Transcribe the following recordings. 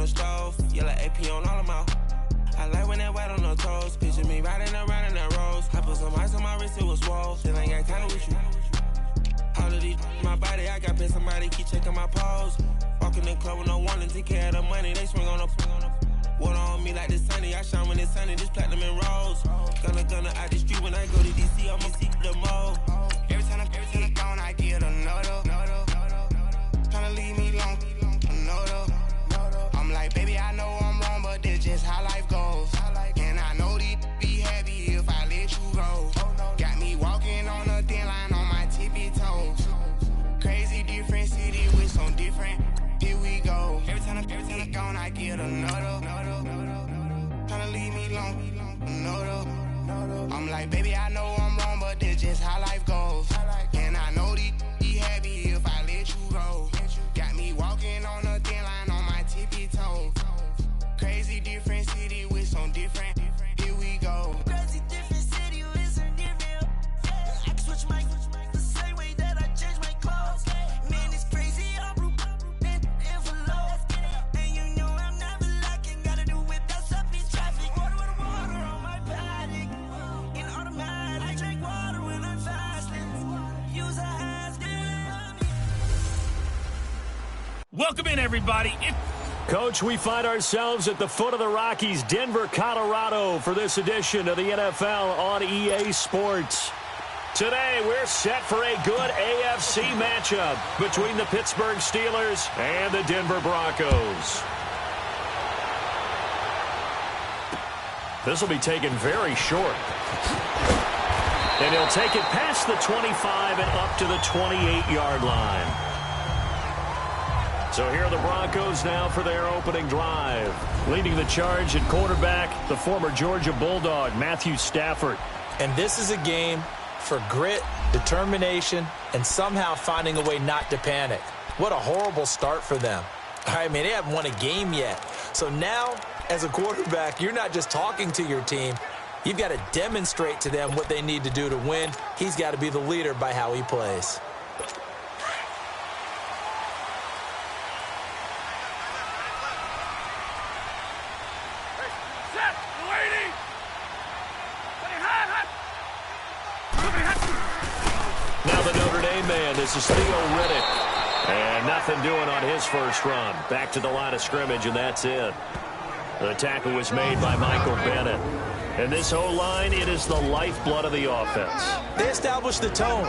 the stove. Yellow AP on all of my. I like when that white on the toes. Picture me riding around in that rose. I put some ice on my wrist, it was swole. Still ain't got time with you. All of these my body, I got paid somebody keep checking my pose. Walking in the club with no warning, take care of the money. They swing on the water on me like the sunny. I shine when it's sunny, this platinum and rose. Gonna out the street when I go to DC, I'ma see the mode. Every time I'm gone, I get another. Tryna leave me alone, another. I'm like, baby, I know I'm wrong, but this just how life goes. And I know these be happy if I let you go. Got me walking on a thin line on my tippy toes. Crazy different city with some different. Here we go. Every time I'm gone, I get another. Tryna leave me alone, another. I'm like, baby, I know I'm wrong, but this just how life goes. And I know these be happy if I let you go. Got me walking on a thin line on my tippy toes. Crazy different city with some different. Here we go. Crazy different city with some different. I can switch my the same way that I change my clothes. Man, it's crazy. I'm envelope. And you know I'm never lacking. Gotta do without stopping traffic. Water on my paddock. In automatic. I drink water when I'm fasting. Use a hazard. Welcome in, everybody. Coach, we find ourselves at the foot of the Rockies, Denver, Colorado, for this edition of the NFL on EA Sports. Today, we're set for a good AFC matchup between the Pittsburgh Steelers and the Denver Broncos. This will be taken very short. And he'll take it past the 25 and up to the 28-yard line. So here are the Broncos now for their opening drive. Leading the charge at quarterback, the former Georgia Bulldog, Matthew Stafford. And this is a game for grit, determination, and somehow finding a way not to panic. What a horrible start for them. I mean, they haven't won a game yet. So now, as a quarterback, you're not just talking to your team. You've got to demonstrate to them what they need to do to win. He's got to be the leader by how he plays. This is Theo Riddick. And nothing doing on his first run. Back to the line of scrimmage, and that's it. The tackle was made by Michael Bennett. And this O-line, it is the lifeblood of the offense. They established the tone.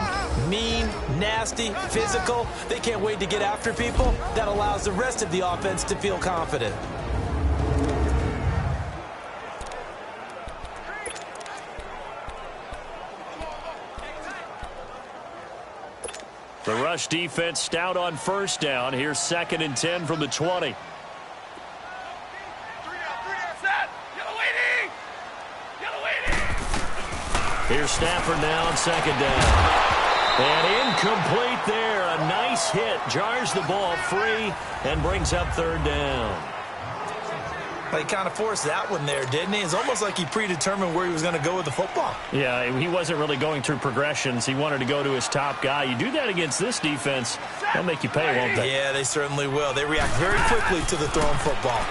Mean, nasty, physical. They can't wait to get after people. That allows the rest of the offense to feel confident. The rush defense stout on first down. Here's 2nd and 10 from the 20. Here's Stafford now on 2nd down. And incomplete there. A nice hit. Jars the ball free and brings up 3rd down. He kind of forced that one there, didn't he? It's almost like he predetermined where he was going to go with the football. Yeah, he wasn't really going through progressions. He wanted to go to his top guy. You do that against this defense, they'll make you pay, won't they? Yeah, they certainly will. They react very quickly to the thrown football.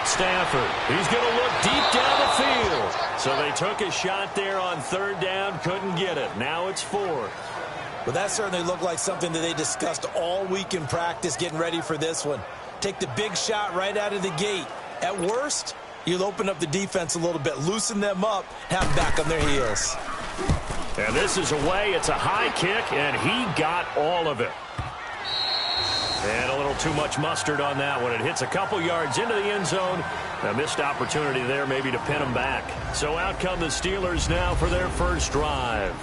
Stafford, he's going to look deep down the field. So they took a shot there on 3rd down, couldn't get it. Now it's 4th. Well, that certainly looked like something that they discussed all week in practice, getting ready for this one. Take the big shot right out of the gate. At worst, you'll open up the defense a little bit, loosen them up, have them back on their heels. And this is away. It's a high kick, and he got all of it. And a little too much mustard on that one. It hits a couple yards into the end zone. A missed opportunity there maybe to pin him back. So out come the Steelers now for their first drive.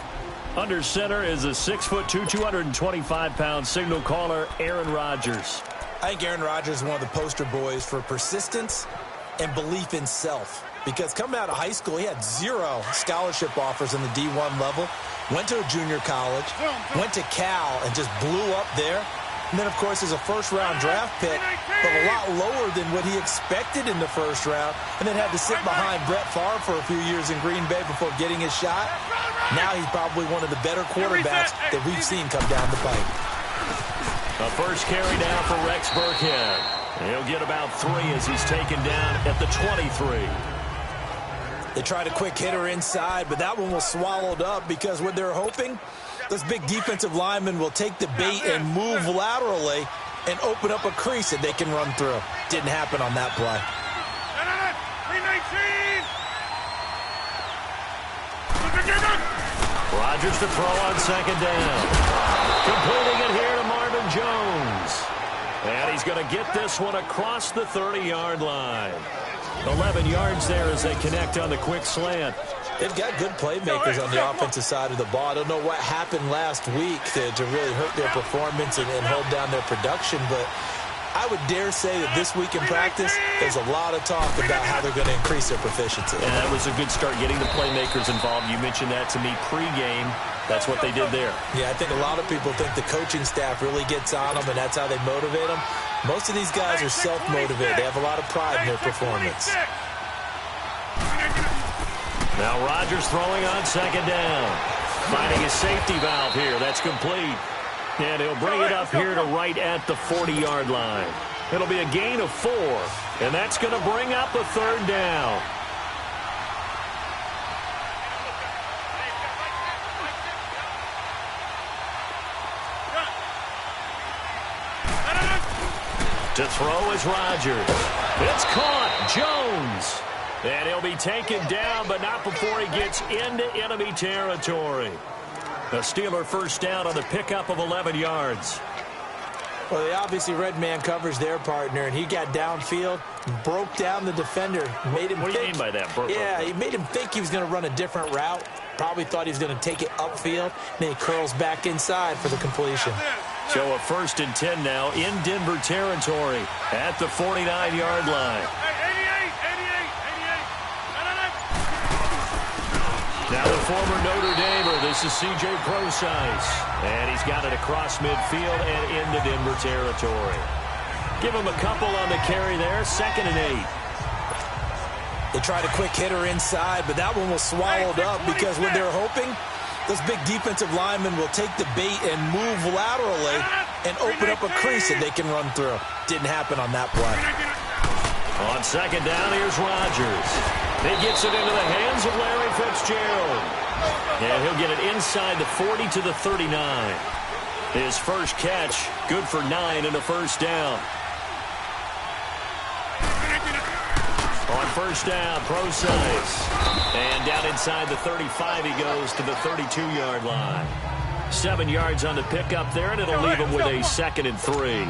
Under center is a 6'2", 225-pound signal caller, Aaron Rodgers. I think Aaron Rodgers is one of the poster boys for persistence and belief in self. Because coming out of high school, he had 0 scholarship offers in the D1 level. Went to a junior college, went to Cal, and just blew up there. And then, of course, is a first-round draft pick, but a lot lower than what he expected in the first round, and then had to sit behind Brett Favre for a few years in Green Bay before getting his shot. Now he's probably one of the better quarterbacks that we've seen come down the pipe. A first carry down for Rex Burkhead. He'll get about 3 as he's taken down at the 23. They tried a quick hitter inside, but that one was swallowed up because what they're hoping, those big defensive linemen will take the bait and move laterally and open up a crease that they can run through. Didn't happen on that play. Rodgers to throw on second down. Completing it here to Marvin Jones. And he's going to get this one across the 30-yard line. 11 yards there as they connect on the quick slant. They've got good playmakers on the offensive side of the ball. I don't know what happened last week to really hurt their performance and hold down their production, but I would dare say that this week in practice, there's a lot of talk about how they're going to increase their proficiency. And that was a good start, getting the playmakers involved. You mentioned that to me pregame. That's what they did there. Yeah, I think a lot of people think the coaching staff really gets on them, and that's how they motivate them. Most of these guys are self-motivated. They have a lot of pride in their performance. Now Rodgers throwing on second down. Finding his safety valve here. That's complete. And he'll bring it up here to right at the 40-yard line. It'll be a gain of 4. And that's going to bring up a third down. To throw is Rodgers. It's caught. Jones. And he'll be taken down, but not before he gets into enemy territory. The Steeler first down on the pickup of 11 yards. Well, they obviously red man covers their partner, and he got downfield, broke down the defender, made him What do you mean by that? He made him think he was going to run a different route. Probably thought he was going to take it upfield, and then he curls back inside for the completion. So a 1st and 10 now in Denver territory at the 49-yard line. Now the former Notre Damer, this is C.J. Prosise. And he's got it across midfield and into Denver territory. Give him a couple on the carry there, 2nd and 8. They tried a quick hitter inside, but that one was swallowed up because what they're hoping, those big defensive linemen will take the bait and move laterally and open up a crease that they can run through. Didn't happen on that play. On second down, here's Rodgers. He gets it into the hands of Larry Fitzgerald. And he'll get it inside the 40 to the 39. His first catch, good for 9 and a first down. On first down, Prosise. And down inside the 35, he goes to the 32-yard line. 7 yards on the pickup there, and it'll leave him with a 2nd and 3.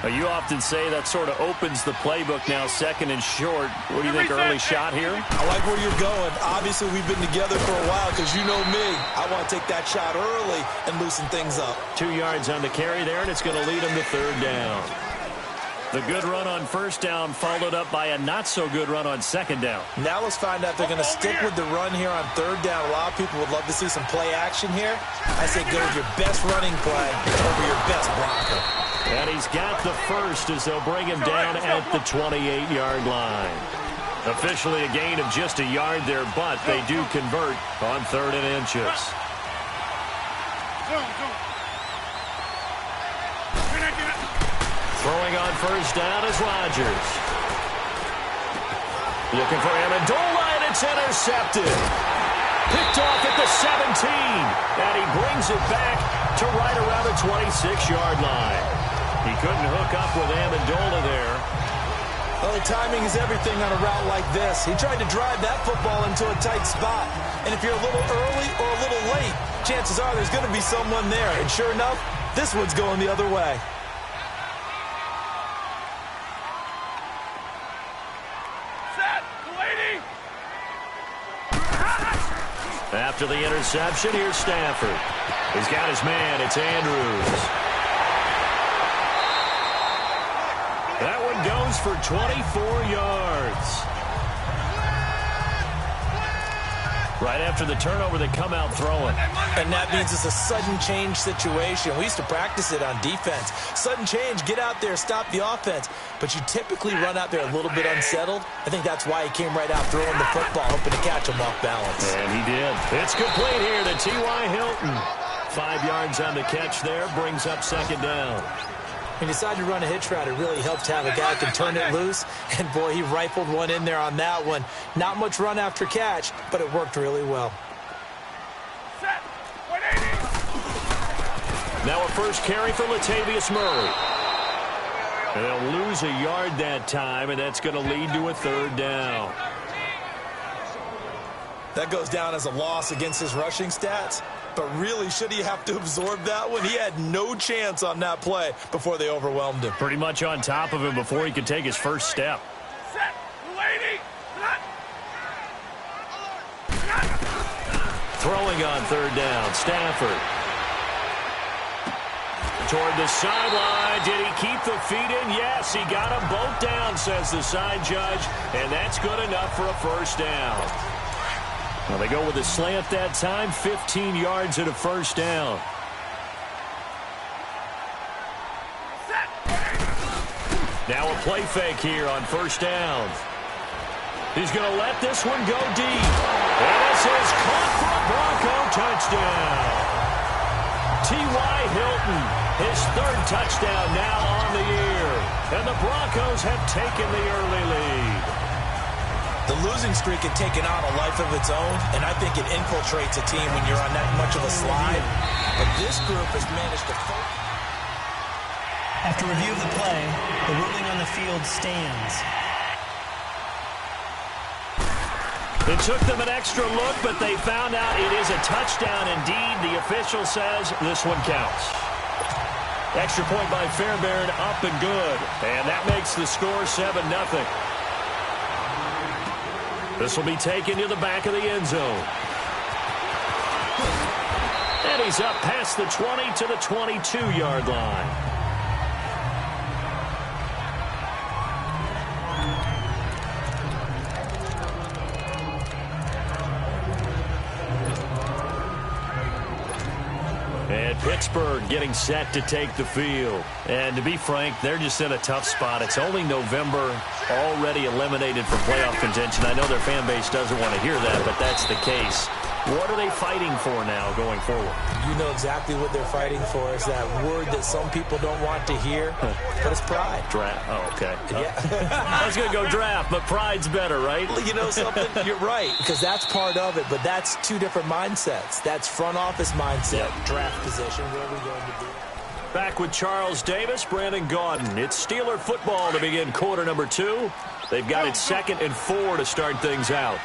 You often say that sort of opens the playbook now, 2nd and short. What do you think, early shot here? I like where you're going. Obviously, we've been together for a while because you know me. I want to take that shot early and loosen things up. 2 yards on the carry there, and it's going to lead him to 3rd down. The good run on first down followed up by a not-so-good run on 2nd down. Now let's find out if they're going to stick with the run here on 3rd down. A lot of people would love to see some play action here. I say go with your best running play over your best blocker. And he's got the first as they'll bring him down at the 28-yard line. Officially a gain of just a yard there, but they do convert on 3rd and inches. Throwing on first down is Rodgers. Looking for Amendola, and it's intercepted. Picked off at the 17, and he brings it back to right around the 26-yard line. He couldn't hook up with Amendola there. Well, the timing is everything on a route like this. He tried to drive that football into a tight spot. And if you're a little early or a little late, chances are there's going to be someone there. And sure enough, this one's going the other way. After the interception, here's Stafford. He's got his man. It's Andrews. That one goes for 24 yards. Right after the turnover, they come out throwing. And that means it's a sudden change situation. We used to practice it on defense. Sudden change, get out there, stop the offense. But you typically run out there a little bit unsettled. I think that's why he came right out throwing the football, hoping to catch him off balance. And he did. It's complete here to T.Y. Hilton. 5 yards on the catch there, brings up 2nd down. When you decide to run a hitch route, it really helps to have a guy who can turn it loose. And, boy, he rifled one in there on that one. Not much run after catch, but it worked really well. Set. 180. Now a first carry for Latavius Murray. And they'll lose a yard that time, and that's going to lead to a third down. That goes down as a loss against his rushing stats. But really, should he have to absorb that one? He had no chance on that play before they overwhelmed him. Pretty much on top of him before he could take his first step. Set. 280. Throwing on third down, Stafford. Toward the sideline. Did he keep the feet in? Yes, he got them both down, says the side judge. And that's good enough for a first down. Well, they go with a slant that time, 15 yards and a first down. Now a play fake here on first down. He's going to let this one go deep. And this is caught for a Bronco touchdown. T.Y. Hilton, his third touchdown now on the year. And the Broncos have taken the early lead. The losing streak had taken on a life of its own, and I think it infiltrates a team when you're on that much of a slide. But this group has managed to focus. After review of the play, the ruling on the field stands. It took them an extra look, but they found out it is a touchdown indeed. The official says this one counts. Extra point by Fairbairn, up and good. And that makes the score 7-0. This will be taken to the back of the end zone. And he's up past the 20 to the 22-yard line. And Pittsburgh getting set to take the field. And to be frank, they're just in a tough spot. It's only November, already eliminated from playoff contention. I know their fan base doesn't want to hear that, but that's the case. What are they fighting for now going forward? You know exactly what they're fighting for. Is that word that some people don't want to hear, but it's pride. Draft. Oh, okay. Yeah. I was going to go draft, but pride's better, right? You know something? You're right, because that's part of it, but that's two different mindsets. That's front office mindset, draft position, where are we going to be? Back with Charles Davis, Brandon Gaudin. It's Steeler football to begin quarter number 2. They've got it 2nd and 4 to start things out.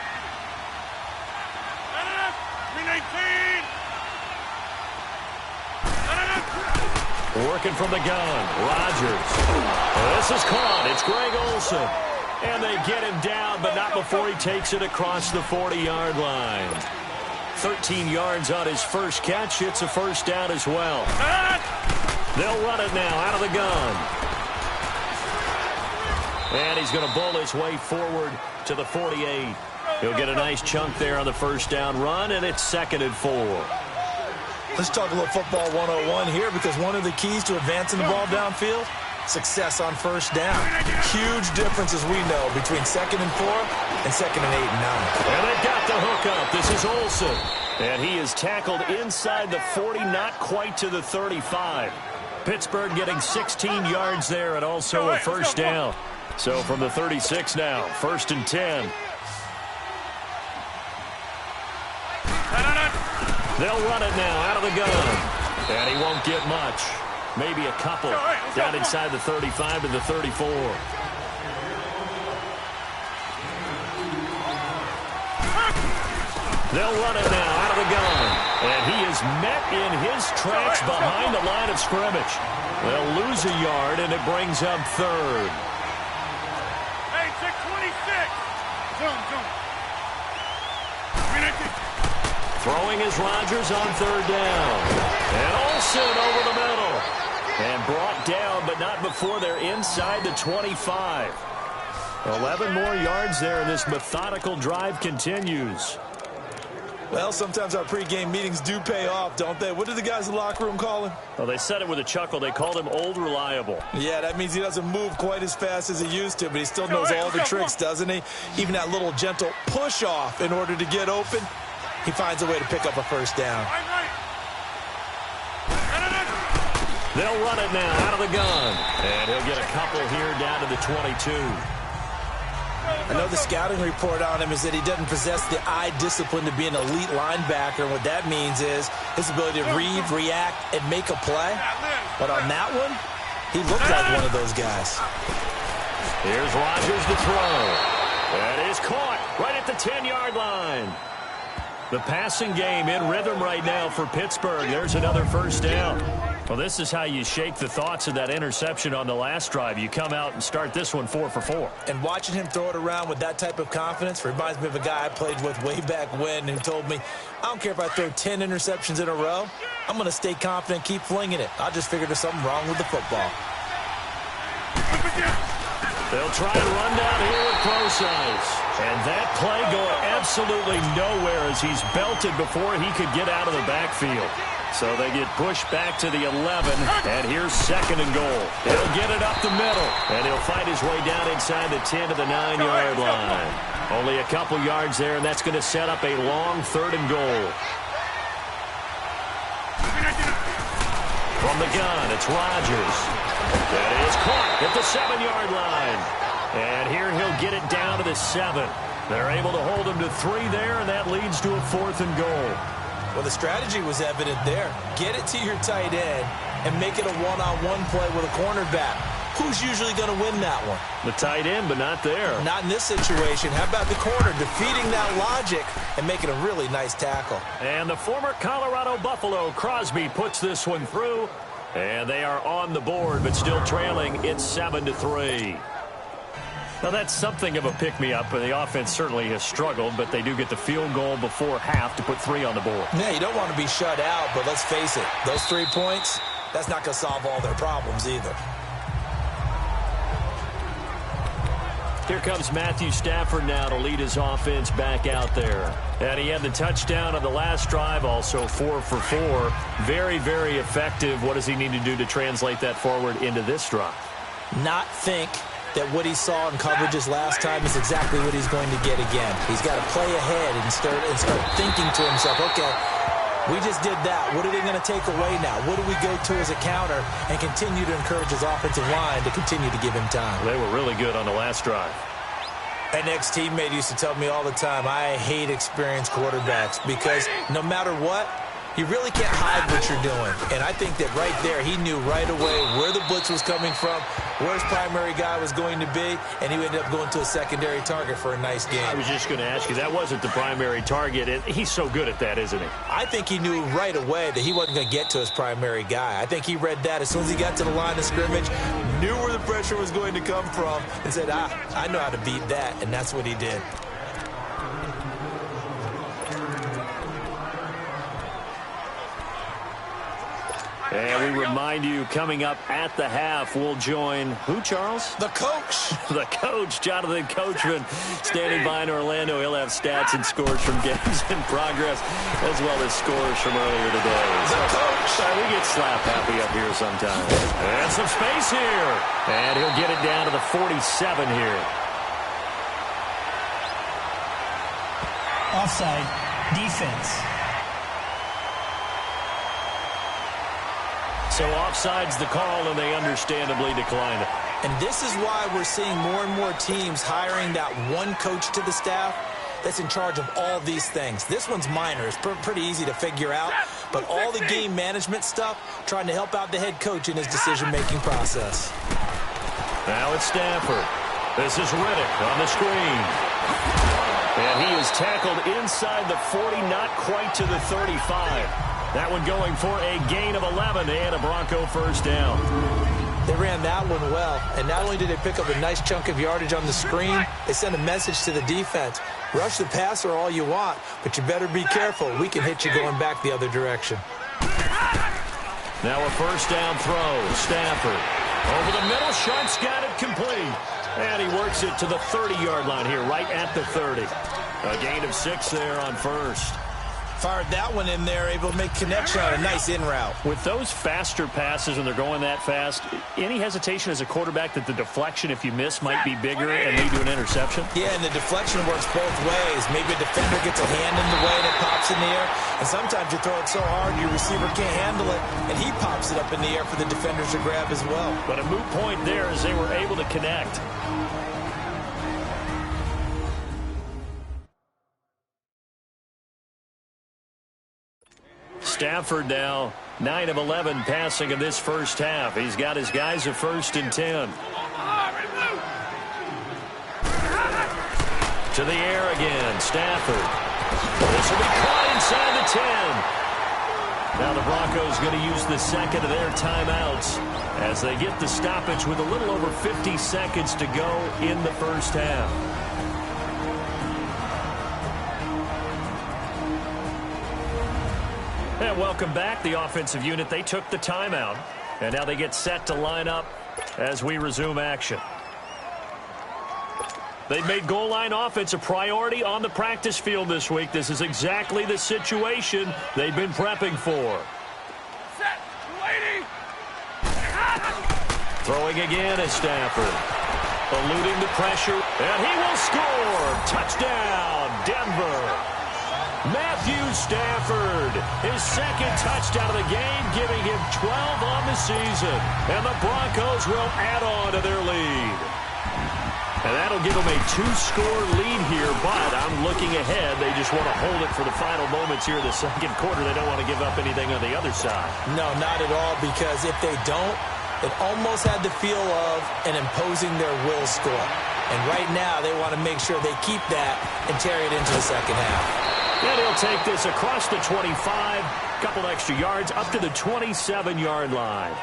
Working from the gun, Rodgers. This is caught. It's Greg Olsen. And they get him down, but not before he takes it across the 40-yard line. 13 yards on his first catch. It's a first down as well. They'll run it now out of the gun. And he's going to bowl his way forward to the 48. He'll get a nice chunk there on the first down run, and it's 2nd and 4. Let's talk a little football 101 here, because one of the keys to advancing the ball downfield, success on first down. Huge difference, as we know, between 2nd and 4 and 2nd and 8 and 9. And they've got the hook up. This is Olsen. And he is tackled inside the 40, not quite to the 35. Pittsburgh getting 16 yards there and also a first down. So from the 36 now, 1st and 10. They'll run it now out of the gun. And he won't get much. Maybe a couple. Down inside the 35 to the 34. They'll run it now out of the gun. And he is met in his tracks behind the line of scrimmage. They'll lose a yard, and it brings up 3rd. Hey, 626. Zoom. Throwing is Rodgers on 3rd down. And Olsen over the middle. And brought down, but not before they're inside the 25. 11 more yards there, and this methodical drive continues. Well, sometimes our pregame meetings do pay off, don't they? What did the guys in the locker room call him? Well, they said it with a chuckle. They called him Old Reliable. Yeah, that means he doesn't move quite as fast as he used to, but he still knows all the tricks, doesn't he? Even that little gentle push-off in order to get open. He finds a way to pick up a first down. They'll run it now out of the gun. And he'll get a couple here down to the 22. I know the scouting report on him is that he doesn't possess the eye discipline to be an elite linebacker. And what that means is his ability to read, react, and make a play. But on that one, he looked like one of those guys. Here's Rodgers to throw. That is caught right at the 10-yard line. The passing game in rhythm right now for Pittsburgh. There's another first down. Well, this is how you shake the thoughts of that interception on the last drive. You come out and start this one 4 for 4. And watching him throw it around with that type of confidence reminds me of a guy I played with way back when who told me, I don't care if I throw 10 interceptions in a row. I'm going to stay confident, keep flinging it. I just figured there's something wrong with the football. They'll try and run down here with Procise. And that play going absolutely nowhere as he's belted before he could get out of the backfield. So they get pushed back to the 11, and here's 2nd and goal. He'll get it up the middle, and he'll fight his way down inside the 10 to the 9-yard line. Only a couple yards there, and that's going to set up a long 3rd and goal. From the gun, it's Rodgers. That is caught at the 7-yard line. And here he'll get it down to the 7. They're able to hold him to 3 there, and that leads to a 4th and goal. Well, the strategy was evident there. Get it to your tight end and make it a one-on-one play with a cornerback. Who's usually going to win that one? The tight end, but not there. Not in this situation. How about the corner defeating that logic and making a really nice tackle? And the former Colorado Buffalo, Crosby, puts this one through. And they are on the board, but still trailing. It's 7-3. Now, that's something of a pick-me-up. The offense certainly has struggled, but they do get the field goal before half to put 3 on the board. Yeah, you don't want to be shut out, but let's face it, those 3 points, that's not going to solve all their problems either. Here comes Matthew Stafford now to lead his offense back out there. And he had the touchdown on the last drive, also 4 for 4. Very, very effective. What does he need to do to translate that forward into this drive? Not think that what he saw in coverages last time is exactly what he's going to get again. He's got to play ahead and start thinking to himself, okay, we just did that. What are they going to take away now? What do we go to as a counter? And continue to encourage his offensive line to continue to give him time. They were really good on the last drive. An ex-teammate used to tell me all the time, I hate experienced quarterbacks because no matter what, you really can't hide what you're doing. And I think that right there, he knew right away where the blitz was coming from, where his primary guy was going to be, and he ended up going to a secondary target for a nice game. I was just going to ask you, that wasn't the primary target. And he's so good at that, isn't he? I think he knew right away that he wasn't going to get to his primary guy. I think he read that as soon as he got to the line of scrimmage, knew where the pressure was going to come from, and said, I know how to beat that, and that's what he did. And we remind you, coming up at the half, we'll join who, Charles? The coach. The coach, Jonathan Coachman, standing by in Orlando. He'll have stats and scores from games in progress, as well as scores from earlier today. The coach. We get slap happy up here sometimes. And some space here. And he'll get it down to the 47 here. Offside, defense. So offside's the call, and they understandably decline it. And this is why we're seeing more and more teams hiring that one coach to the staff that's in charge of all these things. This one's minor. It's pretty easy to figure out. But all the game management stuff, trying to help out the head coach in his decision-making process. Now it's Stafford. This is Riddick on the screen. And he is tackled inside the 40, not quite to the 35. That one going for a gain of 11 and a Bronco first down. They ran that one well, and not only did they pick up a nice chunk of yardage on the screen, they sent a message to the defense. Rush the passer all you want, but you better be careful. We can hit you going back the other direction. Now a first down throw. Stafford over the middle. Sharp's got it complete. And he works it to the 30-yard line here, right at the 30. A gain of 6 there on first. Fired that one in there, able to make connection on a nice in route. With those faster passes and they're going that fast, any hesitation as a quarterback that the deflection, if you miss, might be bigger and lead to an interception? Yeah, and the deflection works both ways. Maybe a defender gets a hand in the way and it pops in the air. And sometimes you throw it so hard your receiver can't handle it, and he pops it up in the air for the defenders to grab as well. But a moot point there as they were able to connect. Stafford now 9 of 11 passing in this first half. He's got his guys a 1st and 10. To the air again, Stafford. This will be caught inside the 10. Now the Broncos going to use the second of their timeouts as they get the stoppage with a little over 50 seconds to go in the first half. And welcome back. The offensive unit, they took the timeout. And now they get set to line up as we resume action. They've made goal line offense a priority on the practice field this week. This is exactly the situation they've been prepping for. Set. Lady. Throwing again is Stafford. Eluding the pressure. And he will score. Touchdown, Denver. Matthew Stafford, his second touchdown of the game, giving him 12 on the season. And the Broncos will add on to their lead. And that'll give them a 2-score lead here, but I'm looking ahead. They just want to hold it for the final moments here in the second quarter. They don't want to give up anything on the other side. No, not at all, because if they don't, it almost had the feel of an imposing their will score. And right now, they want to make sure they keep that and carry it into the second half. And he'll take this across the 25, couple extra yards, up to the 27-yard line.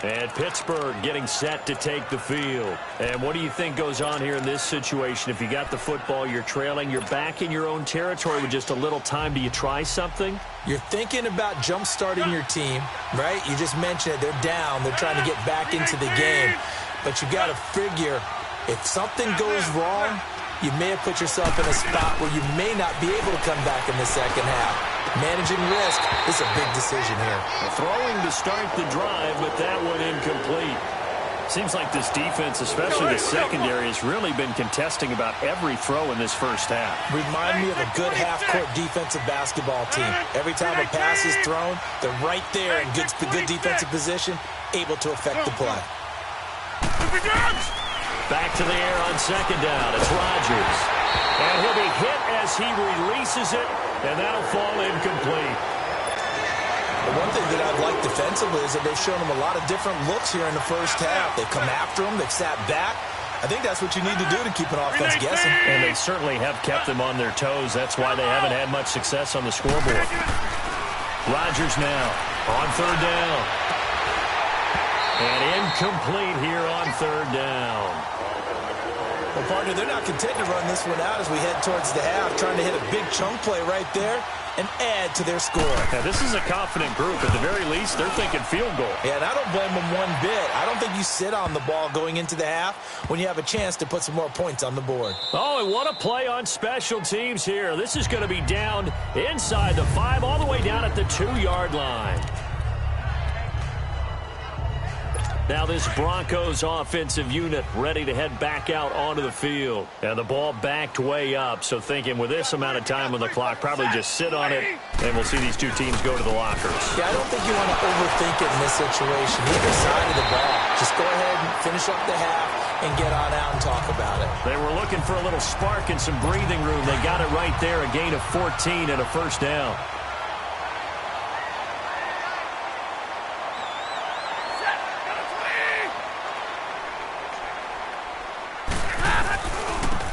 And Pittsburgh getting set to take the field. And what do you think goes on here in this situation? If you got the football, you're trailing, you're back in your own territory with just a little time. Do you try something? You're thinking about jump-starting your team, right? You just mentioned it. They're down. They're trying to get back into the game. But you got to figure, if something goes wrong, you may have put yourself in a spot where you may not be able to come back in the second half. Managing risk is a big decision here. Throwing to start the drive, but that one incomplete. Seems like this defense, especially the secondary, has really been contesting about every throw in this first half. Remind me of a good half-court defensive basketball team. Every time a pass is thrown, they're right there in good defensive position, able to affect the play. Back to the air on second down. It's Rodgers. And he'll be hit as he releases it, and that'll fall incomplete. The one thing that I've liked defensively is that they've shown him a lot of different looks here in the first half. They've come after him. They've sat back. I think that's what you need to do to keep an offense guessing. And they certainly have kept them on their toes. That's why they haven't had much success on the scoreboard. Rodgers now on third down. And incomplete here on third down. Well, partner, they're not content to run this one out as we head towards the half, trying to hit a big chunk play right there and add to their score. Now, this is a confident group. At the very least, they're thinking field goal. Yeah, and I don't blame them one bit. I don't think you sit on the ball going into the half when you have a chance to put some more points on the board. Oh, and what a play on special teams here. This is going to be down inside the 5, all the way down at the 2-yard line. Now this Broncos offensive unit ready to head back out onto the field. And the ball backed way up, so thinking with this amount of time on the clock, probably just sit on it, and we'll see these two teams go to the lockers. Yeah, I don't think you want to overthink it in this situation. Either side of the ball. Just go ahead and finish up the half and get on out and talk about it. They were looking for a little spark and some breathing room. They got it right there, a gain of 14 and a first down.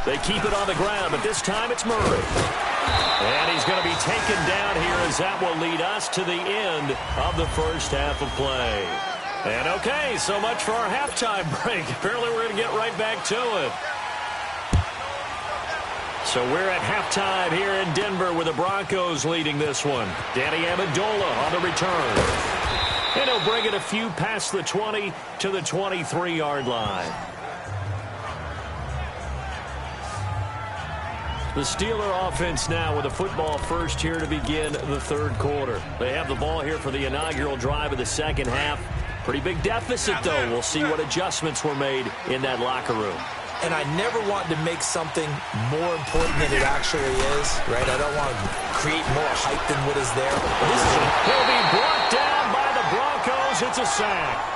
They keep it on the ground, but this time it's Murray. And he's going to be taken down here as that will lead us to the end of the first half of play. And okay, so much for our halftime break. Apparently we're going to get right back to it. So we're at halftime here in Denver with the Broncos leading this one. Danny Amendola on the return. And he'll bring it a few past the 20 to the 23-yard line. The Steeler offense now with a football first here to begin the third quarter. They have the ball here for the inaugural drive of the second half. Pretty big deficit, though. We'll see what adjustments were made in that locker room. And I never want to make something more important than it actually is, right? I don't want to create more hype than what is there. He'll be brought down by the Broncos. It's a sack.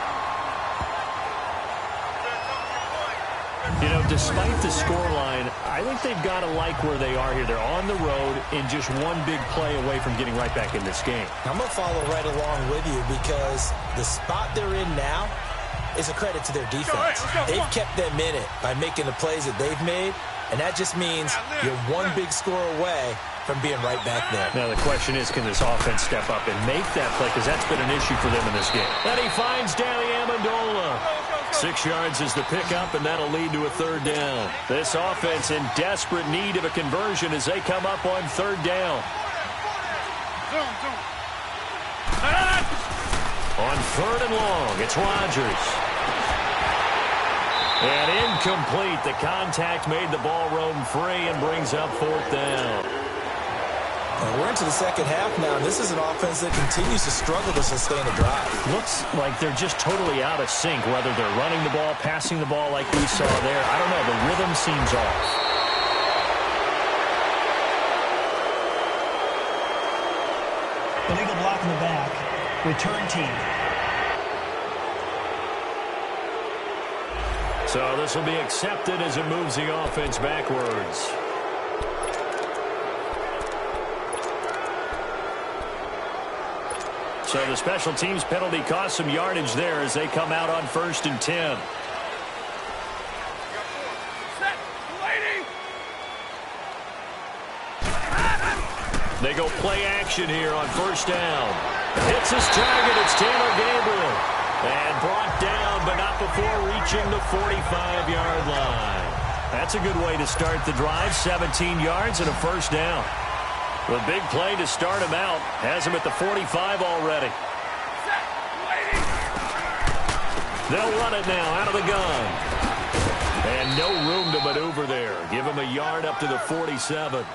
You know, despite the scoreline, I think they've got to like where they are here. They're on the road and just one big play away from getting right back in this game. I'm going to follow right along with you because the spot they're in now is a credit to their defense. They've kept them in it by making the plays that they've made, and that just means you're one big score away from being right back there. Now the question is, can this offense step up and make that play? Because that's been an issue for them in this game. And he finds Danny Amendola. 6 yards is the pickup, and that'll lead to a third down. This offense in desperate need of a conversion as they come up on third down. On third and long, it's Rodgers. And incomplete. The contact made the ball roam free and brings up fourth down. We're into the second half now, and this is an offense that continues to struggle to sustain a drive. Looks like they're just totally out of sync, whether they're running the ball, passing the ball like we saw there. I don't know. The rhythm seems off. Illegal block in the back. Return team. So this will be accepted as it moves the offense backwards. So the special teams penalty cost some yardage there as they come out on 1st and 10. They go play action here on 1st down. Hits his target. It's Taylor Gabriel. And brought down, but not before reaching the 45-yard line. That's a good way to start the drive. 17 yards and a 1st down. The big play to start him out. Has him at the 45 already. They'll run it now out of the gun. And no room to maneuver there. Give him a yard up to the 47.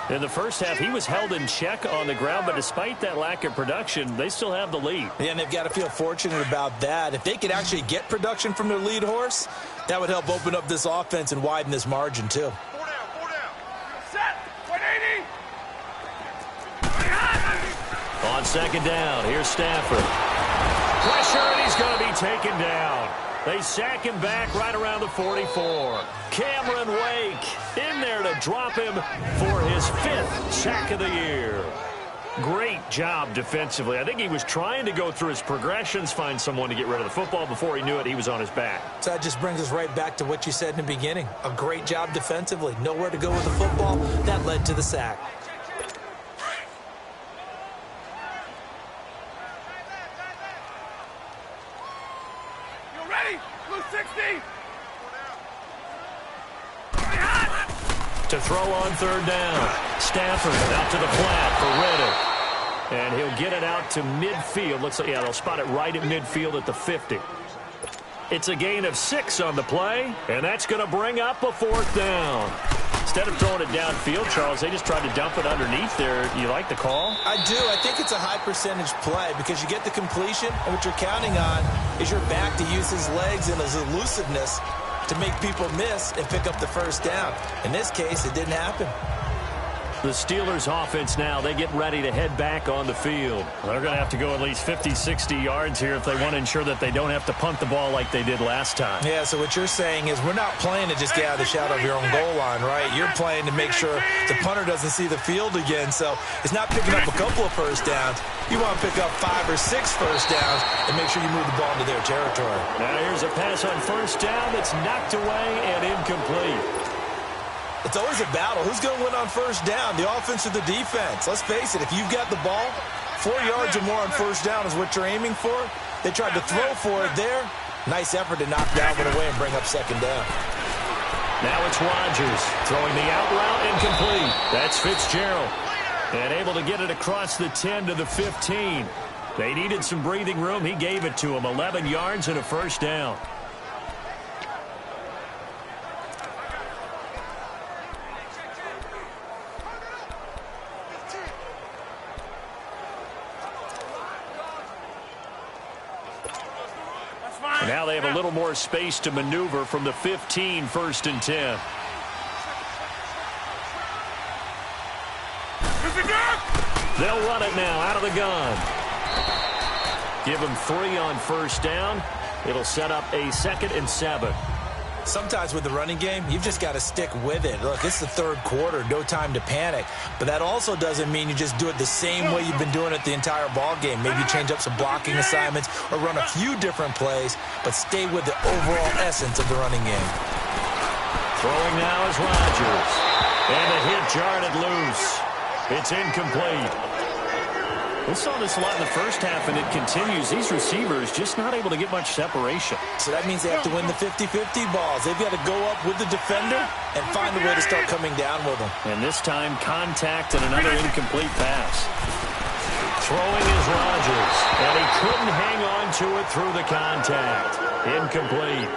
In the first half, he was held in check on the ground, but despite that lack of production, they still have the lead. Yeah, and they've got to feel fortunate about that. If they could actually get production from their lead horse, that would help open up this offense and widen this margin, too. On 2nd down, here's Stafford. Pressure, and he's going to be taken down. They sack him back right around the 44. Cameron Wake in there to drop him for his 5th sack of the year. Great job defensively. I think he was trying to go through his progressions, find someone to get rid of the football. Before he knew it, he was on his back. So that just brings us right back to what you said in the beginning. A great job defensively. Nowhere to go with the football. That led to the sack. To throw on 3rd down. Stafford out to the flat for Riddick. And he'll get it out to midfield. Looks like, yeah, they'll spot it right at midfield at the 50. It's a gain of 6 on the play, and that's going to bring up a 4th down. Instead of throwing it downfield, Charles, they just tried to dump it underneath there. You like the call? I do. I think it's a high percentage play because you get the completion, and what you're counting on is your back to use his legs and his elusiveness to make people miss and pick up the 1st down. In this case, it didn't happen. The Steelers offense now, they get ready to head back on the field. They're going to have to go at least 50, 60 yards here if they want to ensure that they don't have to punt the ball like they did last time. Yeah, so what you're saying is we're not playing to just get out of the shadow of your own goal line, right? You're playing to make sure the punter doesn't see the field again. So it's not picking up a couple of 1st downs. You want to pick up 5 or 6 1st downs and make sure you move the ball into their territory. Now here's a pass on 1st down that's knocked away and incomplete. It's always a battle. Who's going to win on 1st down, the offense or the defense? Let's face it, if you've got the ball, 4 yards or more on 1st down is what you're aiming for. They tried to throw for it there. Nice effort to knock that one away and bring up 2nd down. Now it's Rodgers throwing the out route incomplete. That's Fitzgerald. And able to get it across the 10 to the 15. They needed some breathing room. He gave it to them. 11 yards and a 1st down. Now they have a little more space to maneuver from the 15, 1st and 10. They'll run it now out of the gun. Give them 3 on 1st down. It'll set up a 2nd and 7. Sometimes with the running game, you've just got to stick with it. Look, it's the 3rd quarter, no time to panic. But that also doesn't mean you just do it the same way you've been doing it the entire ball game. Maybe change up some blocking assignments or run a few different plays, but stay with the overall essence of the running game. Throwing now is Rodgers. And the hit jarred it loose. It's incomplete. We saw this a lot in the first half, and it continues. These receivers just not able to get much separation. So that means they have to win the 50-50 balls. They've got to go up with the defender and find a way to start coming down with them. And this time, contact and another incomplete pass. Throwing is Rodgers, and he couldn't hang on to it through the contact. Incomplete.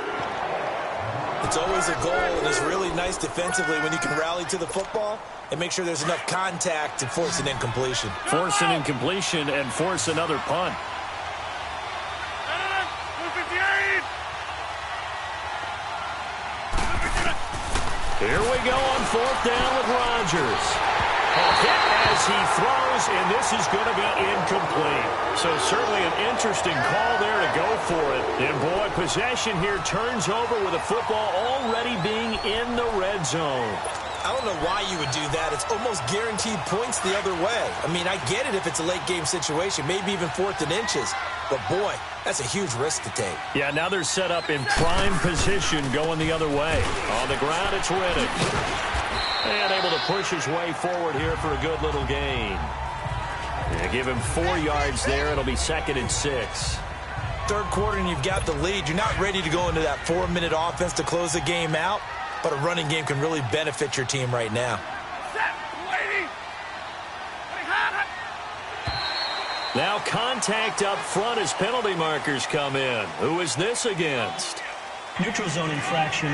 It's always a goal, and it's really nice defensively when you can rally to the football and make sure there's enough contact to force an incompletion. Force an incompletion and force another punt. Here we go on 4th down with Rodgers. A hit as he throws, and this is going to be incomplete. So certainly an interesting call there to go for it. And boy, possession here turns over with the football already being in the red zone. I don't know why you would do that. It's almost guaranteed points the other way. I mean, I get it if it's a late game situation, maybe even 4th and inches. But boy, that's a huge risk to take. Yeah, now they're set up in prime position going the other way. On the ground, it's Riddick. And able to push his way forward here for a good little gain. And give him 4 yards there. It'll be 2nd and 6. 3rd quarter and you've got the lead. You're not ready to go into that 4-minute offense to close the game out. But a running game can really benefit your team right now. Now contact up front as penalty markers come in. Who is this against? Neutral zone infraction,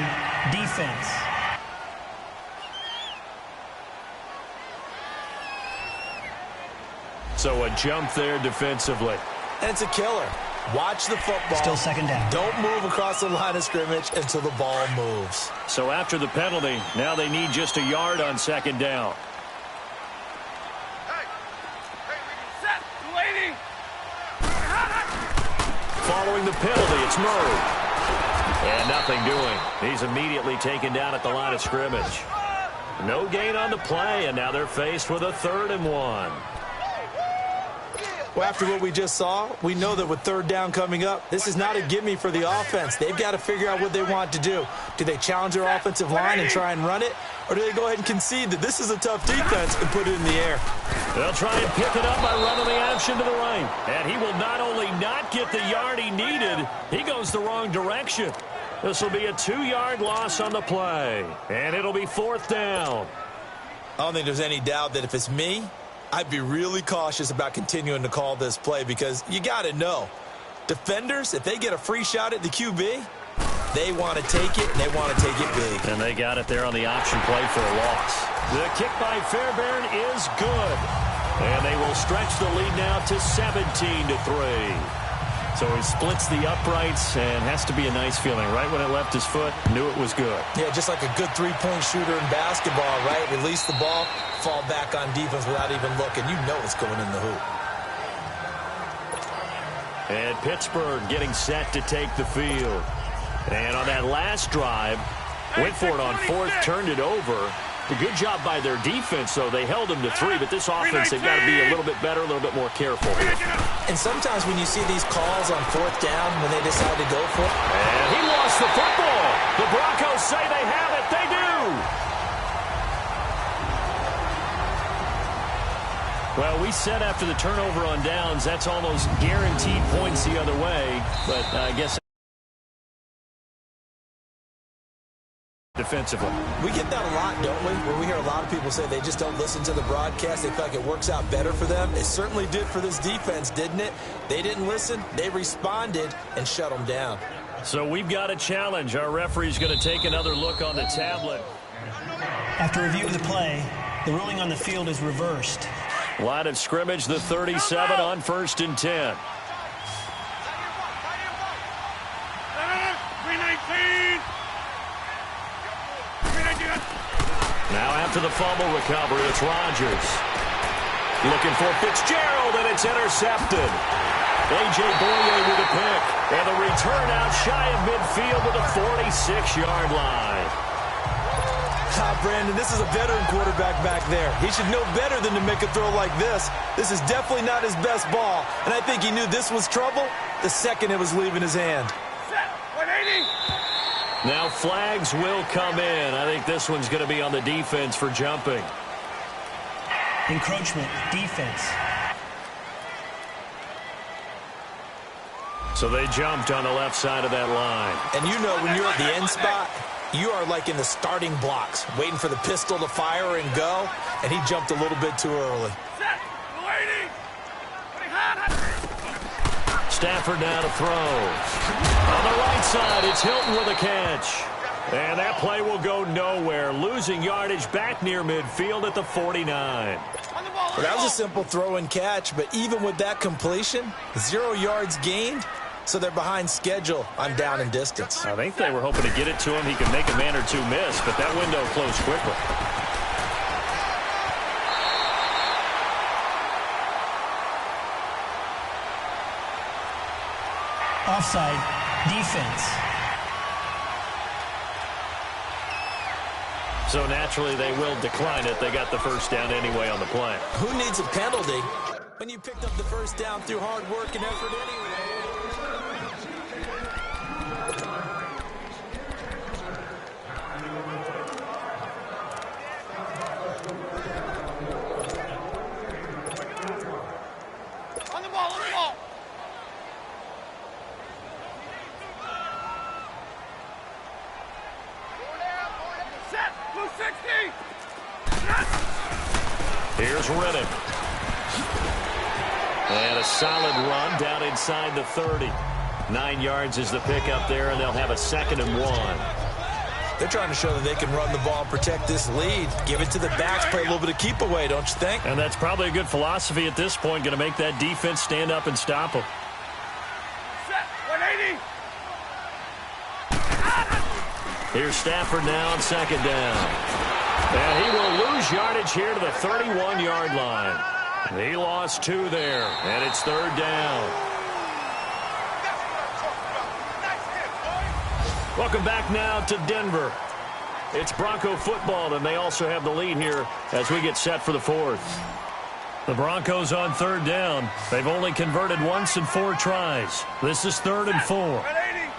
defense. So a jump there defensively. And it's a killer. Watch the football. Still 2nd down. Don't move across the line of scrimmage until the ball moves. So after the penalty, now they need just a yard on 2nd down. Following the penalty, it's Murray. And nothing doing. He's immediately taken down at the line of scrimmage. No gain on the play, and now they're faced with a 3rd and 1. Well, after what we just saw, we know that with 3rd down coming up, this is not a gimme for the offense. They've got to figure out what they want to do. Do they challenge their offensive line and try and run it? Or do they go ahead and concede that this is a tough defense and put it in the air? They'll try and pick it up by running the option to the right. And he will not only not get the yard he needed, he goes the wrong direction. This will be a 2-yard loss on the play. And it'll be 4th down. I don't think there's any doubt that if it's me, I'd be really cautious about continuing to call this play because you got to know, defenders, if they get a free shot at the QB, they want to take it, and they want to take it big. And they got it there on the option play for a loss. The kick by Fairbairn is good. And they will stretch the lead now to 17-3. So he splits the uprights and has to be a nice feeling. Right when it left his foot, knew it was good. Yeah, just like a good three-point shooter in basketball, right? Release the ball, fall back on defense without even looking. You know it's going in the hoop. And Pittsburgh getting set to take the field. And on that last drive, went for it on 4th, turned it over. A good job by their defense, though. They held them to 3, but this offense, they've got to be a little bit better, a little bit more careful. And sometimes when you see these calls on 4th down, when they decide to go for it. And he lost the football. The Broncos say they have it. They do. Well, we said after the turnover on downs, that's almost guaranteed points the other way. But I guess defensively. We get that a lot, don't we? Where we hear a lot of people say they just don't listen to the broadcast. They feel like it works out better for them. It certainly did for this defense, didn't it? They didn't listen. They responded and shut them down. So we've got a challenge. Our referee's going to take another look on the tablet. After review of the play, the ruling on the field is reversed. Line of scrimmage, the 37 on 1st and 10. Now after the fumble recovery, it's Rodgers. Looking for Fitzgerald, and it's intercepted. A.J. Boye with a pick. And the return out shy of midfield to the 46-yard line. Brandon, this is a veteran quarterback back there. He should know better than to make a throw like this. This is definitely not his best ball. And I think he knew this was trouble the second it was leaving his hand. Set, 180. Now flags will come in. I think this one's going to be on the defense for jumping. Encroachment, defense. So they jumped on the left side of that line. And you know when you're at the end spot, you are like in the starting blocks, waiting for the pistol to fire and go, and he jumped a little bit too early. Set, 180. Stafford now to throw. On the right side, it's Hilton with a catch. And that play will go nowhere, losing yardage back near midfield at the 49. Well, that was a simple throw and catch, but even with that completion, 0 yards gained, so they're behind schedule on down and distance. I think they were hoping to get it to him. He could make a man or two miss, but that window closed quickly. Offside, defense. So naturally they will decline it. They got the first down anyway on the play. Who needs a penalty when you picked up the first down through hard work and effort anyway? On the ball, on the ball. Set, 260. Here's Reddick. And a solid run down inside the 30. 9 yards is the pickup there, and they'll have a 2nd and 1. They're trying to show that they can run the ball and protect this lead. Give it to the backs, play a little bit of keep away, don't you think? And that's probably a good philosophy at this point, going to make that defense stand up and stop them. Set, 180. Here's Stafford now on 2nd down. And he will lose yardage here to the 31-yard line. He lost 2 there, and it's 3rd down. Welcome back now to Denver. It's Bronco football, and they also have the lead here as we get set for the 4th. The Broncos on 3rd down. They've only converted once in 4 tries. This is 3rd and 4. 180.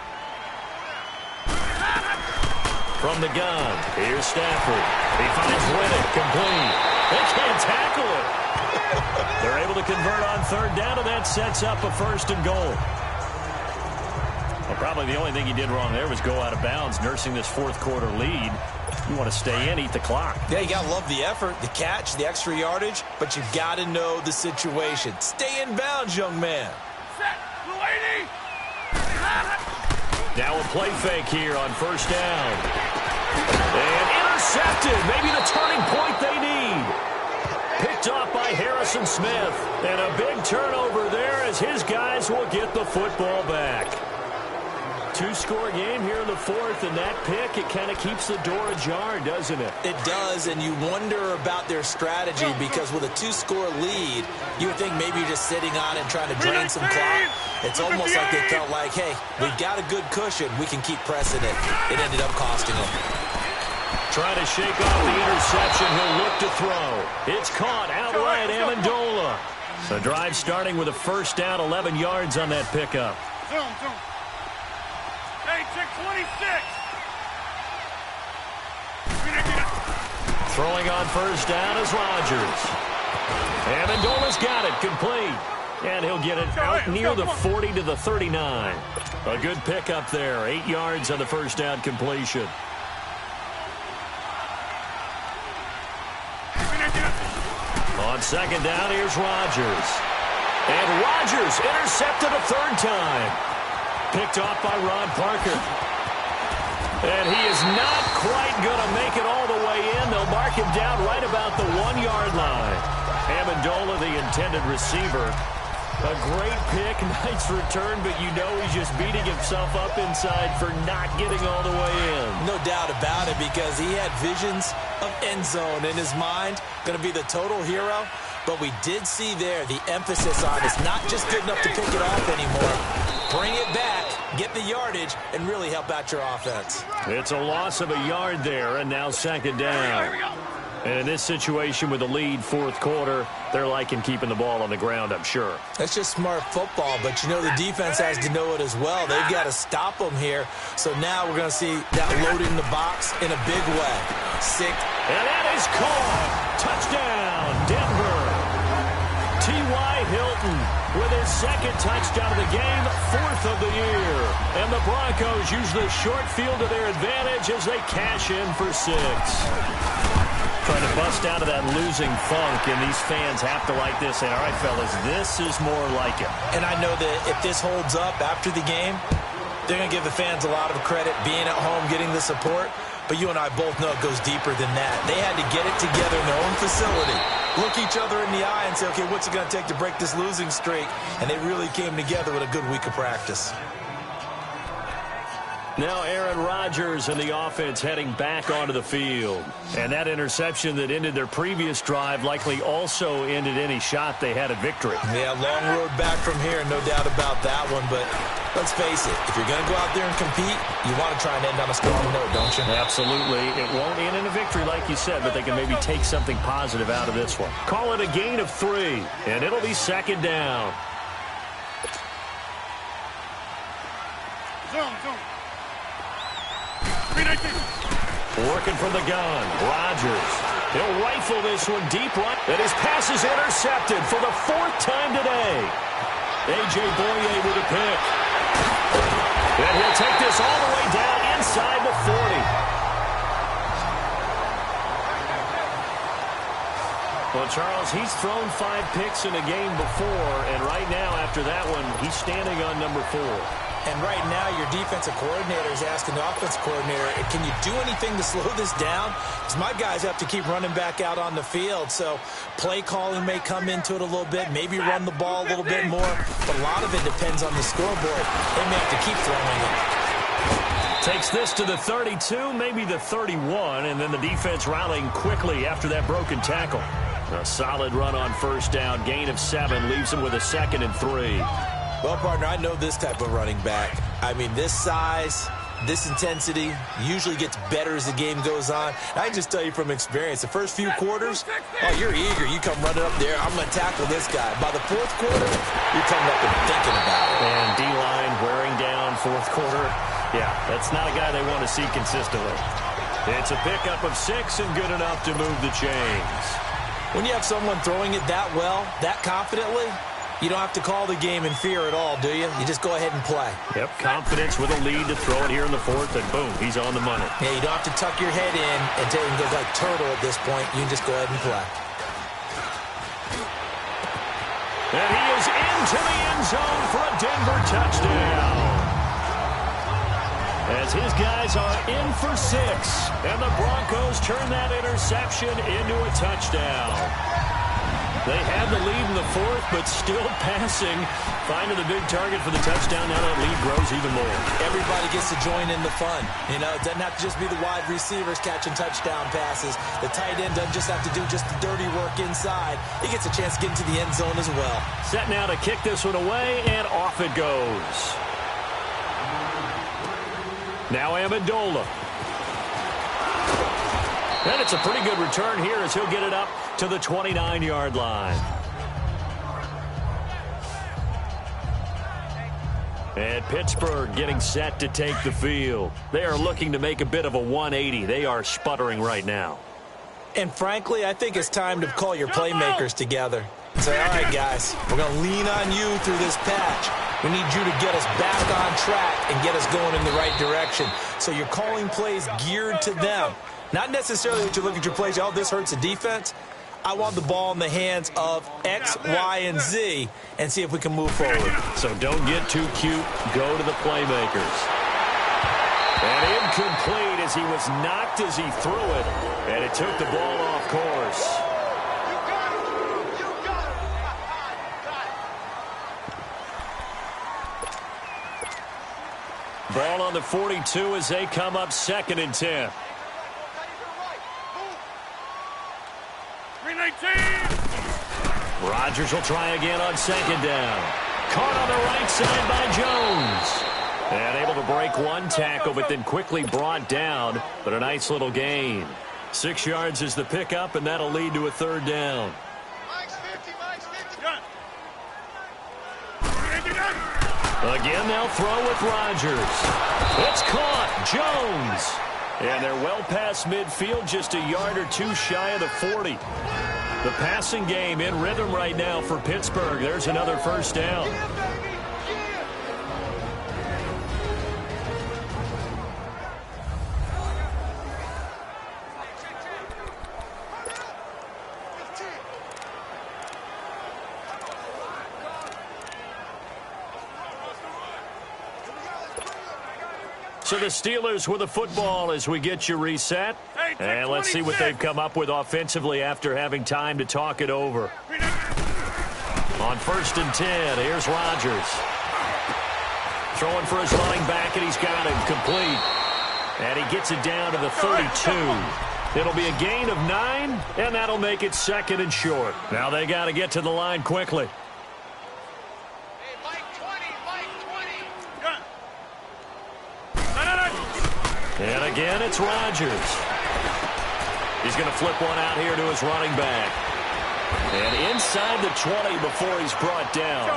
From the gun, here's Stafford. He finds Reddick, complete. They can't tackle it. They're able to convert on 3rd down, and that sets up a 1st and goal. Well, probably the only thing he did wrong there was go out of bounds, nursing this 4th quarter lead. You want to stay in, eat the clock. Yeah, you got to love the effort, the catch, the extra yardage, but you got to know the situation. Stay in bounds, young man. Set, 280. Now a play fake here on 1st down. And intercepted. Maybe the turning point they need. Picked off by Harrison Smith. And a big turnover there as his guys will get the football back. 2-score game here in the 4th, and that pick, it kind of keeps the door ajar, doesn't it? It does, and you wonder about their strategy because with a 2-score lead, you would think maybe you're just sitting on it and trying to drain some clock. It's almost like they felt like, hey, we've got a good cushion. We can keep pressing it. It ended up costing them. Trying to shake off the interception. He'll look to throw. It's caught outright, Amendola. The drive starting with a 1st down, 11 yards on that pickup. Zoom. Hey, check 26. Throwing on 1st down is Rodgers. Amendola's got it, complete. And he'll get it out near the 40 to the 39. A good pickup there, 8 yards on the 1st down completion. On 2nd down, here's Rodgers. And Rodgers intercepted a 3rd time. Picked off by Ron Parker. And he is not quite going to make it all the way in. They'll mark him down right about the 1-yard line. Amendola, the intended receiver. A great pick, nice return, but you know he's just beating himself up inside for not getting all the way in. No doubt about it, disappointed because he had visions of end zone in his mind, going to be the total hero. But we did see there the emphasis on it's not just good enough to pick it off anymore. Bring it back, get the yardage, and really help out your offense. It's a loss of a yard there, and now second down. And in this situation with the lead, fourth quarter, they're liking keeping the ball on the ground, I'm sure. That's just smart football, but you know the defense has to know it as well. They've got to stop them here. So now we're going to see that loading the box in a big way. And that is caught. Touchdown, Denver. T.Y. Hilton with his second touchdown of the game, fourth of the year. And the Broncos use the short field to their advantage as they cash in for 6. Trying to bust out of that losing funk, and these fans have to like this. And, all right, fellas, this is more like it. And I know that if this holds up after the game, they're going to give the fans a lot of credit being at home, getting the support. But you and I both know it goes deeper than that. They had to get it together in their own facility, look each other in the eye and say, okay, what's it going to take to break this losing streak? And they really came together with a good week of practice. Now Aaron Rodgers and the offense heading back onto the field. And that interception that ended their previous drive likely also ended any shot they had at victory. Yeah, long road back from here, no doubt about that one. But let's face it, if you're going to go out there and compete, you want to try and end on a strong note, don't you? Absolutely. It won't end in a victory like you said, but they can maybe take something positive out of this one. Call it a gain of 3, and it'll be second down. Zone. Working from the gun, Rodgers. He'll rifle this one deep right. And his pass is intercepted for the 4th time today. A.J. Boye with a pick. And he'll take this all the way down inside the 40. Well, Charles, he's thrown 5 picks in a game before, and right now after that one, he's standing on number 4. And right now, your defensive coordinator is asking the offensive coordinator, can you do anything to slow this down? Because my guys have to keep running back out on the field. So play calling may come into it a little bit, maybe run the ball a little bit more. But a lot of it depends on the scoreboard. They may have to keep throwing it. Takes this to the 32, maybe the 31, and then the defense rallying quickly after that broken tackle. A solid run on first down, gain of 7, leaves him with a 2nd and 3. Well, partner, I know this type of running back. I mean, this size, this intensity usually gets better as the game goes on. I can just tell you from experience, the first few quarters, oh, you're eager. You come running up there, I'm going to tackle this guy. By the 4th quarter, you're coming up and thinking about it. And D-line wearing down 4th quarter. Yeah, that's not a guy they want to see consistently. It's a pickup of 6 and good enough to move the chains. When you have someone throwing it that well, that confidently, you don't have to call the game in fear at all, do you? You just go ahead and play. Yep, confidence with a lead to throw it here in the 4th, and boom, he's on the money. Yeah, you don't have to tuck your head in and go like turtle at this point. You can just go ahead and play. And he is into the end zone for a Denver touchdown. As his guys are in for 6, and the Broncos turn that interception into a touchdown. They had the lead in the 4th, but still passing, finding the big target for the touchdown. Now that lead grows even more. Everybody gets to join in the fun. You know, it doesn't have to just be the wide receivers catching touchdown passes. The tight end doesn't just have to do just the dirty work inside. He gets a chance to get into the end zone as well. Set now to kick this one away, and off it goes. Now Amendola. And it's a pretty good return here as he'll get it up to the 29-yard line. And Pittsburgh getting set to take the field. They are looking to make a bit of a 180. They are sputtering right now. And frankly, I think it's time to call your playmakers together. Say, all right, guys, we're going to lean on you through this patch. We need you to get us back on track and get us going in the right direction. So you're calling plays geared to them. Not necessarily that you look at your plays, oh, this hurts the defense. I want the ball in the hands of X, Y, and Z and see if we can move forward. So don't get too cute. Go to the playmakers. And incomplete as he was knocked as he threw it. And it took the ball off course. Ball on the 42 as they come up 2nd and 10. 319. Rodgers will try again on second down. Caught on the right side by Jones. And able to break one tackle, but then quickly brought down. But a nice little gain. 6 yards is the pickup, and that'll lead to a third down. Again, they'll throw with Rodgers. It's caught. Jones. And they're well past midfield, just a yard or two shy of the 40. The passing game in rhythm right now for Pittsburgh. There's another first down. So the Steelers with the football as we get you reset. And let's see what they've come up with offensively after having time to talk it over. On 1st and 10, here's Rodgers. Throwing for his running back, and he's got him complete. And he gets it down to the 32. It'll be a gain of 9, and that'll make it 2nd and short. Now they got to get to the line quickly. And again, it's Rodgers. He's going to flip one out here to his running back. And inside the 20 before he's brought down.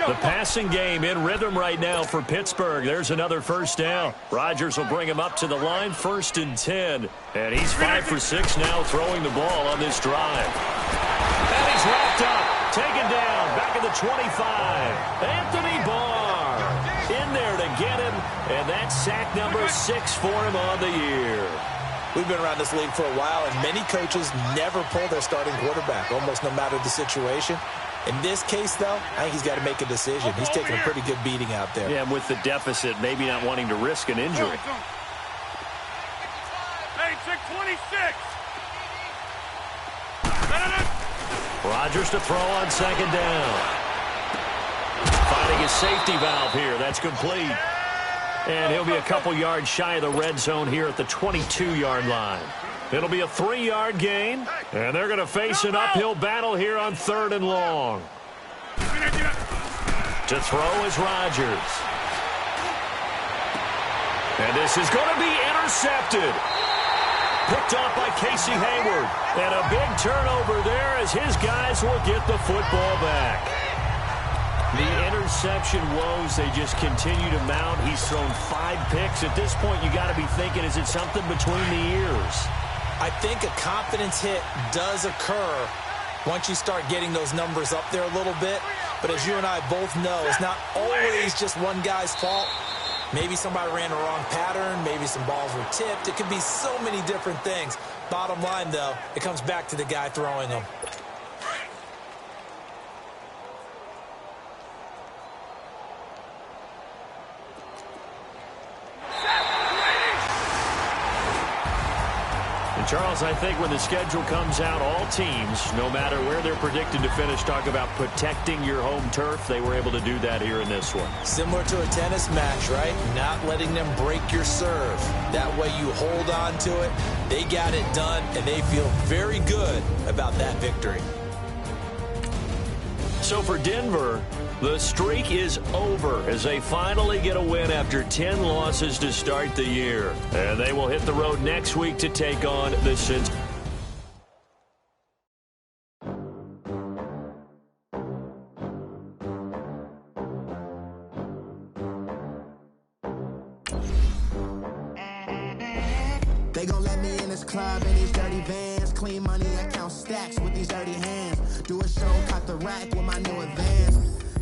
The passing game in rhythm right now for Pittsburgh. There's another first down. Rodgers will bring him up to the line, 1st and 10. And he's 5 for 6 now throwing the ball on this drive. And he's wrapped up, taken down, back at the 25. Anthony Barr in there to get him, and that's sack number 6 for him on the year. We've been around this league for a while, and many coaches never pull their starting quarterback, almost no matter the situation. In this case, though, I think he's got to make a decision. He's taking a pretty good beating out there. Yeah, with the deficit, maybe not wanting to risk an injury. Hey, check 26. Rodgers to throw on second down. Finding his safety valve here. That's complete. And he'll be a couple yards shy of the red zone here at the 22-yard line. It'll be a 3-yard gain, and they're going to face an uphill battle here on 3rd and long. To throw is Rodgers. And this is going to be intercepted. Picked off by Casey Hayward. And a big turnover there as his guys will get the football back. The interception woes, they just continue to mount. He's thrown 5 picks. At this point, you got to be thinking, is it something between the ears? I think a confidence hit does occur once you start getting those numbers up there a little bit. But as you and I both know, it's not always just one guy's fault. Maybe somebody ran the wrong pattern. Maybe some balls were tipped. It could be so many different things. Bottom line, though, it comes back to the guy throwing them. Charles, I think when the schedule comes out, all teams, no matter where they're predicted to finish, talk about protecting your home turf. They were able to do that here in this one. Similar to a tennis match, right? Not letting them break your serve. That way you hold on to it. They got it done, and they feel very good about that victory. So for Denver, the streak is over as they finally get a win after 10 losses to start the year. And they will hit the road next week to take on the Cincinnati. They gon' let me in this club in these dirty vans. Clean money, I count stacks with these dirty hands. Do a show, caught the rack with my new advance.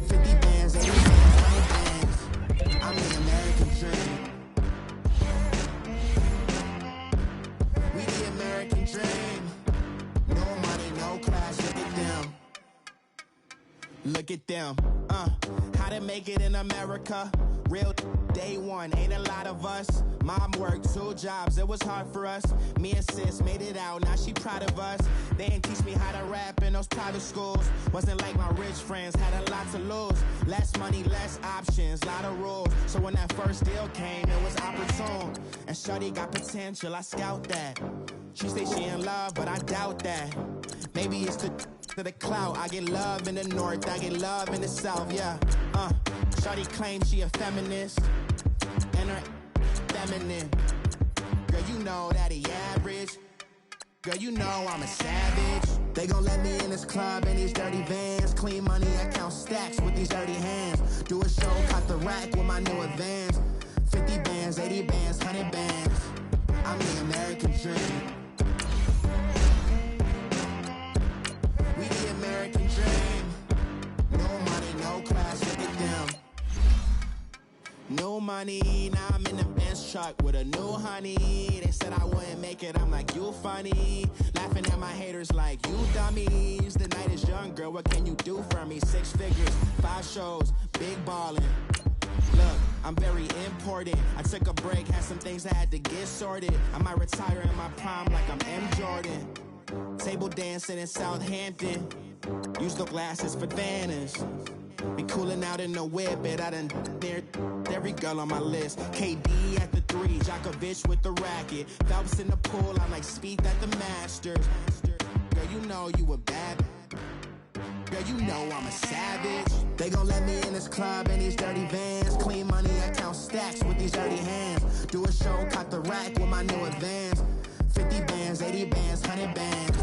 50 bands, 80 bands, 20 bands. I'm the American dream. We the American dream. No money, no class, look at them. Look at them. How to make it in America. Real day one, ain't a lot of us. Mom worked 2 jobs, it was hard for us. Me and sis made it out, now she proud of us. They didn't teach me how to rap in those private schools. Wasn't like my rich friends, had a lot to lose. Less money, less options, lot of rules. So when that first deal came, it was opportune. And shorty got potential, I scout that. She say she in love, but I doubt that. Maybe it's the clout. I get love in the north, I get love in the south, yeah. Shawty claims she a feminist, and her feminine. Girl, you know that he average. Girl, you know I'm a savage. They gon' let me in this club in these dirty vans. Clean money, I count stacks with these dirty hands. Do a show, caught the rack with my new advance. 50 bands, 80 bands, 100 bands. I'm the American dream. We the American dream. No money, no class, look at them. No money, now I'm in the Benz truck with a new honey. They said I wouldn't make it, I'm like, you funny. Laughing at my haters like, you dummies. The night is young, girl, what can you do for me? 6 figures, 5 shows, big ballin'. Look, I'm very important. I took a break, had some things I had to get sorted. I might retire in my prime like I'm M. Jordan. Table dancing in Southampton. Use the glasses for Vanish. Be cooling out in the whip, but I done there every girl on my list. KD at the 3, Djokovic with the racket. Phelps in the pool, I'm like Speed at the Masters. Girl, you know you a bad. Girl, you know I'm a savage. They gon' let me in this club in these dirty vans. Clean money, I count stacks with these dirty hands. Do a show, caught the rack with my new advance. 50 bands, 80 bands, 100 bands.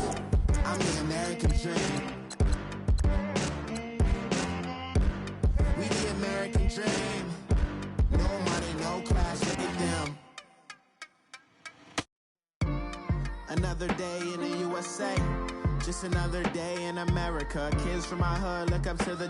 I'm the American dream. We the American dream. No money, no class, look at them. Another day in the USA. Just another day in America. Kids from my hood look up to the